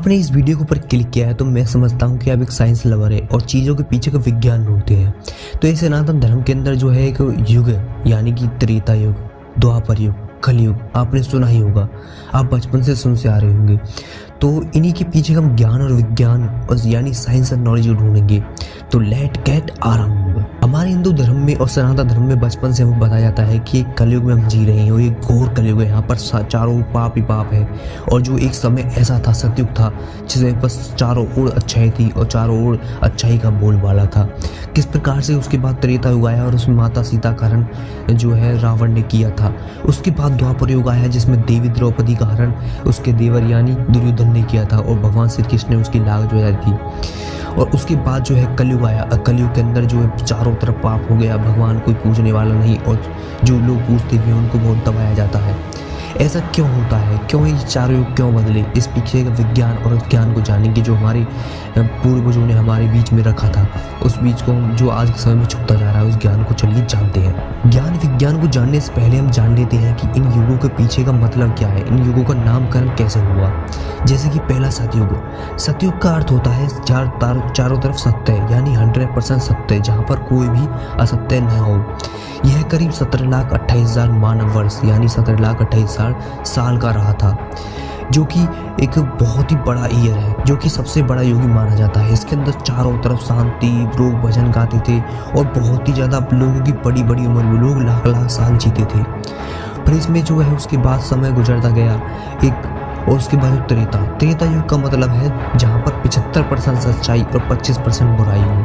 आपने इस वीडियो के ऊपर क्लिक किया है तो मैं समझता हूँ कि आप एक साइंस लवर है और चीज़ों के पीछे का विज्ञान ढूंढते हैं। तो इस सनातन धर्म के अंदर जो है एक युग है, यानी कि त्रेता युग, द्वापर युग, कलयुग, आपने सुना ही होगा, आप बचपन से सुनते आ रहे होंगे। तो इन्हीं के पीछे हम ज्ञान और विज्ञान और यानी साइंस और नॉलेज ढूंढेंगे। तो लेट गेट आरंभ। हमारे हिंदू धर्म में और सनातन धर्म में बचपन से हमें बताया जाता है कि एक कलयुग में हम जी रहे हैं और ये घोर कलयुग है। यहाँ पर चारों ओर पाप ही पाप है। और जो एक समय ऐसा था, सतयुग था, जिसमें बस चारों ओर अच्छाई थी और चारों ओर अच्छाई का बोलबाला था। किस प्रकार से उसके बाद त्रेता युग आया और उसमें माता सीता का हरण जो है रावण ने किया था। उसके बाद द्वापर युग आया जिसमें देवी द्रौपदी का हरण उसके देवर यानी दुर्योधन ने किया था और भगवान श्री कृष्ण ने उसकी लाग जो थी। और उसके बाद जो है कलयुग आया। कलयुग के अंदर जो है चारों तरफ पाप हो गया, भगवान कोई पूजने वाला नहीं और जो लोग पूजते भी उनको बहुत दबाया जाता है। ऐसा क्यों होता है, क्यों ये चारों युग क्यों बदले? इस पीछे का विज्ञान और ज्ञान को जानेंगे जो हमारे पूर्वजों ने हमारे बीच में रखा था। उस बीच को जो आज के समय में छुपता जा रहा है, उस ज्ञान को चलिए जानते हैं। ज्ञान विज्ञान को जानने से पहले हम जान लेते हैं कि इन युगों के पीछे का मतलब क्या है, इन युगों का नामकरण कैसे हुआ। जैसे कि पहला सतयुग। सतयुग का अर्थ होता है चारों तरफ सत्य, यानी 100% सत्य, जहाँ पर कोई भी असत्य न हो। यह करीब 17,28,000 मानव वर्ष यानी 17,28,000 साल का रहा था, जो कि एक बहुत ही बड़ा ईयर है, जो कि सबसे बड़ा युग माना जाता है। इसके अंदर चारों तरफ शांति, लोग भजन गाते थे और बहुत ही ज़्यादा लोगों की बड़ी बड़ी उम्र में लोग लाख लाख साल जीते थे। पर इसमें जो है उसके बाद समय गुजरता गया और उसके बाद त्रेता युग का मतलब है जहाँ पर 75% सच्चाई और 25% बुराई हो।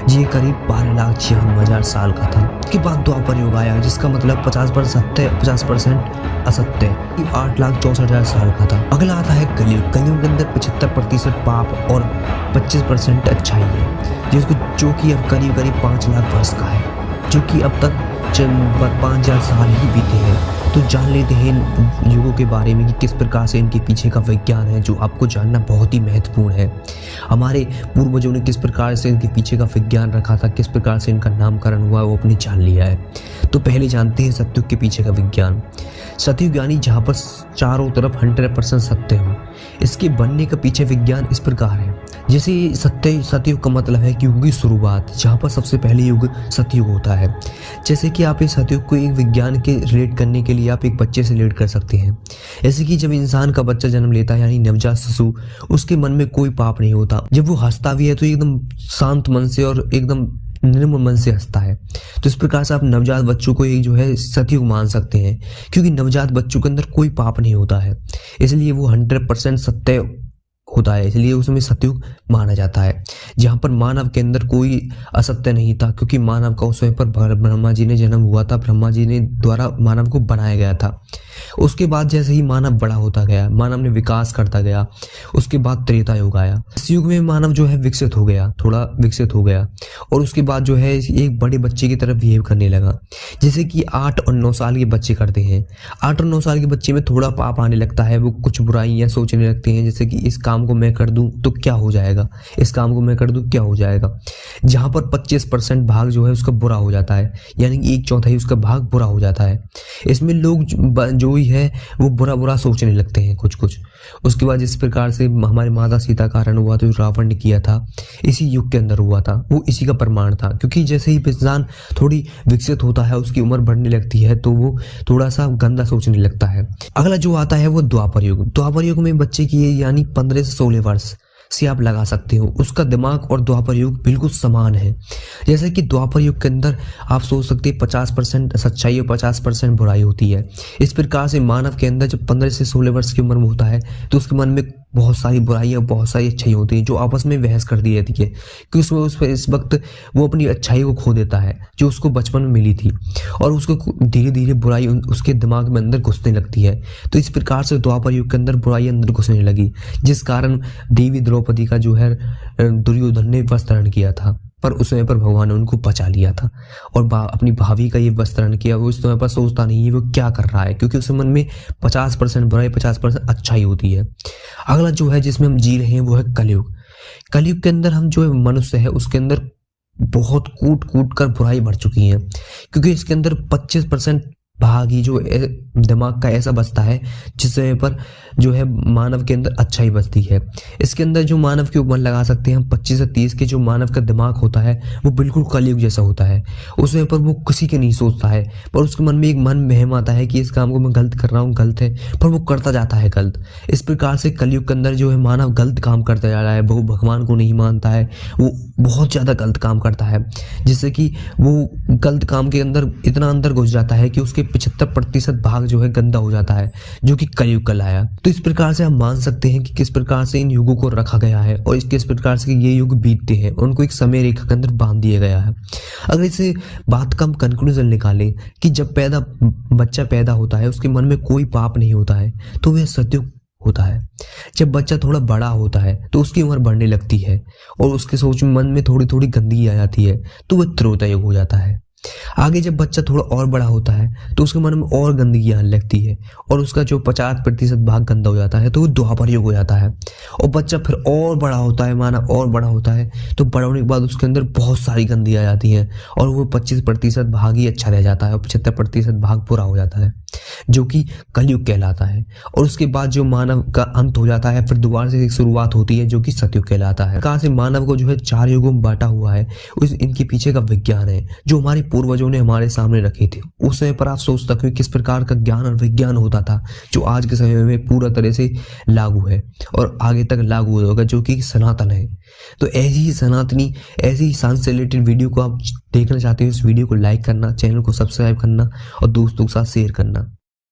ये करीब 12,56,000 साल का था। उसके बाद द्वापर युग आया जिसका मतलब 50% सत्य, 50% असत्य, 8,64,000 साल का था। अगला आता है कलयुग। कलयुग के अंदर 75% पाप और 25% अच्छाई है, जो कि अब करीब 5 लाख वर्ष का है, जो कि अब तक 5,000 साल ही बीते हैं। तो जान लेते हैं इन युगों के बारे में कि किस प्रकार से इनके पीछे का विज्ञान है, जो आपको जानना बहुत ही महत्वपूर्ण है। हमारे पूर्वजों ने किस प्रकार से इनके पीछे का विज्ञान रखा था, किस प्रकार से इनका नामकरण हुआ, वो अपने जान लिया है। तो पहले जानते हैं सतयुग के पीछे का विज्ञान। सतयुग यानी जहाँ पर चारों तरफ 100% सत्य हो। इसके बनने का पीछे विज्ञान इस प्रकार है। जैसे सतयुग का मतलब है कि युग की शुरुआत, जहाँ पर सबसे पहले युग सतयुग होता है। जैसे कि आप इस सतयुग को एक विज्ञान के रिलेट करने के लिए आप एक बच्चे से रिलेट कर सकते हैं। जैसे कि जब इंसान का बच्चा जन्म लेता है यानी नवजात शिशु, उसके मन में कोई पाप नहीं होता। जब वो हंसता भी है तो एकदम शांत मन से और एकदम निर्मल मन से हंसता है। तो इस प्रकार से आप नवजात बच्चों को एक जो है सतयुग मान सकते हैं, क्योंकि नवजात बच्चों के अंदर कोई पाप नहीं होता है, इसलिए वो 100% सत्य होता है, इसलिए उसमें सतयुग माना जाता है। जहाँ पर मानव के अंदर कोई असत्य नहीं था, क्योंकि मानव का उस समय पर ब्रह्मा जी ने जन्म हुआ था, ब्रह्मा जी ने द्वारा मानव को बनाया गया था। उसके बाद जैसे ही मानव बड़ा होता गया, मानव ने विकास करता गया, उसके बाद त्रेता युग आया। इस युग में मानव जो है विकसित हो गया, थोड़ा विकसित हो गया और उसके बाद जो है एक बड़े बच्चे की तरफ बिहेव करने लगा, जैसे कि 8 और 9 साल के बच्चे करते हैं। 8 और 9 साल के बच्चे में थोड़ा पाप आने लगता है, वो कुछ बुराइयां सोचने लगते हैं, जैसे कि इस काम को मैं कर दूं तो क्या हो जाएगा, इस काम को मैं कर दूं क्या हो जाएगा। जहां पर 25% भाग जो है उसका बुरा हो जाता है, यानी कि 1/4 उसका भाग बुरा हो जाता है। इसमें लोग जो ही है वो बुरा सोचने लगते हैं कुछ। उसके बाद जिस प्रकार से हमारी माता सीता का हरण हुआ तो रावण ने किया था, इसी युग के अंदर हुआ था, वो इसी का प्रमाण था। क्योंकि जैसे ही इंसान थोड़ी विकसित होता है, उसकी उम्र बढ़ने लगती है, तो वो थोड़ा सा गंदा सोचने लगता है। अगला जो आता है वो द्वापर युग। द्वापर युग में बच्चे की यानी 15 से 16 वर्ष से आप लगा सकते हो, उसका दिमाग और द्वापर युग बिल्कुल समान है। जैसे कि द्वापर युग के अंदर आप सोच सकते हैं 50% सच्चाई और 50% बुराई होती है। इस प्रकार से मानव के अंदर जब 15 से 16 वर्ष की उम्र में होता है तो उसके मन में बहुत सारी बुराइयां और बहुत सारी अच्छाई होती है, जो आपस में बहस कर दी जाती है कि उसमें इस वक्त वो अपनी अच्छाई को खो देता है जो उसको बचपन में मिली थी, और उसको धीरे धीरे बुराई उसके दिमाग में अंदर घुसने लगती है। तो इस प्रकार से द्वापर युग के अंदर बुराई अंदर घुसने लगी, जिस कारण देवी द्रौपदी का जो है दुर्योधन ने वस्त्रण किया था, पर उस समय पर भगवान ने उनको बचा लिया था और अपनी भाभी का ये वस्त्रण किया। वो इस समय पर सोचता नहीं है वो क्या कर रहा है, क्योंकि उस मन में 50% बुराई 50% अच्छाई होती है। अगला जो है जिसमें हम जी रहे हैं वो है कलयुग। कलयुग के अंदर हम जो है मनुष्य है उसके अंदर बहुत कूट कर बुराई बढ़ चुकी है, क्योंकि इसके अंदर 25% भाग ही जो दिमाग का ऐसा बसता है जिससे पर जो है मानव के अंदर अच्छाई बसती है। इसके अंदर जो मानव के ऊपर लगा सकते हैं हम 25 से 30 के जो मानव का दिमाग होता है वो बिल्कुल कलयुग जैसा होता है। उसमें पर वो किसी के नहीं सोचता है, पर उसके मन में एक मन वहम आता है कि इस काम को मैं गलत कर रहा हूँ, गलत है, पर वो करता जाता है गलत। इस प्रकार से कलयुग के अंदर जो है मानव गलत काम करता जा रहा है, वो भगवान को नहीं मानता है, वो बहुत ज़्यादा गलत काम करता है, जिससे कि वो गलत काम के अंदर इतना अंदर घुस जाता है कि उसके 75% भाग जो है गंदा हो जाता है, जो कि कलयुग कहलाया। तो इस प्रकार से हम मान सकते हैं कि किस प्रकार से इन युगों को रखा गया है और किस प्रकार से ये युग बीतते हैं, उनको एक समय रेखा के अंदर बांध दिया गया है। अगर इसे बात का हम कंक्लूजन निकालें कि जब बच्चा पैदा होता है उसके मन में कोई पाप नहीं होता है तो वह सतयुग होता है। जब बच्चा थोड़ा बड़ा होता है तो उसकी उम्र बढ़ने लगती है और उसके सोच में मन में थोड़ी थोड़ी गंदगी आ जाती है तो वह त्रेता युग हो जाता है। आगे जब बच्चा थोड़ा और बड़ा होता है तो उसके मन में और गंदगी आने लगती है और उसका जो 50% भाग गंदा हो जाता है तो वो द्वापर युग हो जाता है। और बच्चा फिर और बड़ा होता है, माना और बड़ा होता है, तो बड़ा होने के बाद उसके अंदर बहुत सारी गंदगी आ जाती है और वो 25% भाग ही अच्छा रह जाता है और 75% भाग बुरा हो जाता है, जो कि कलयुग कहलाता है। और उसके बाद जो मानव का अंत हो जाता है, फिर दोबारा से एक शुरुआत होती है जो कि सतयुग कहलाता है। कहाँ से मानव को जो है 4 युगों में बांटा हुआ है, इनके पीछे का विज्ञान है जो हमारे पूर्वजों ने हमारे सामने रखे थे। उस समय पर आप सोच सकते हो किस प्रकार का ज्ञान और विज्ञान होता था जो आज के समय में पूरा तरह से लागू है और आगे तक लागू होगा, जो कि सनातन है। तो ऐसी ही सनातनी, ऐसी ही साइंस से रिलेटेड वीडियो को आप देखना चाहते हो, इस वीडियो को लाइक करना, चैनल को सब्सक्राइब करना और दोस्तों के साथ शेयर करना।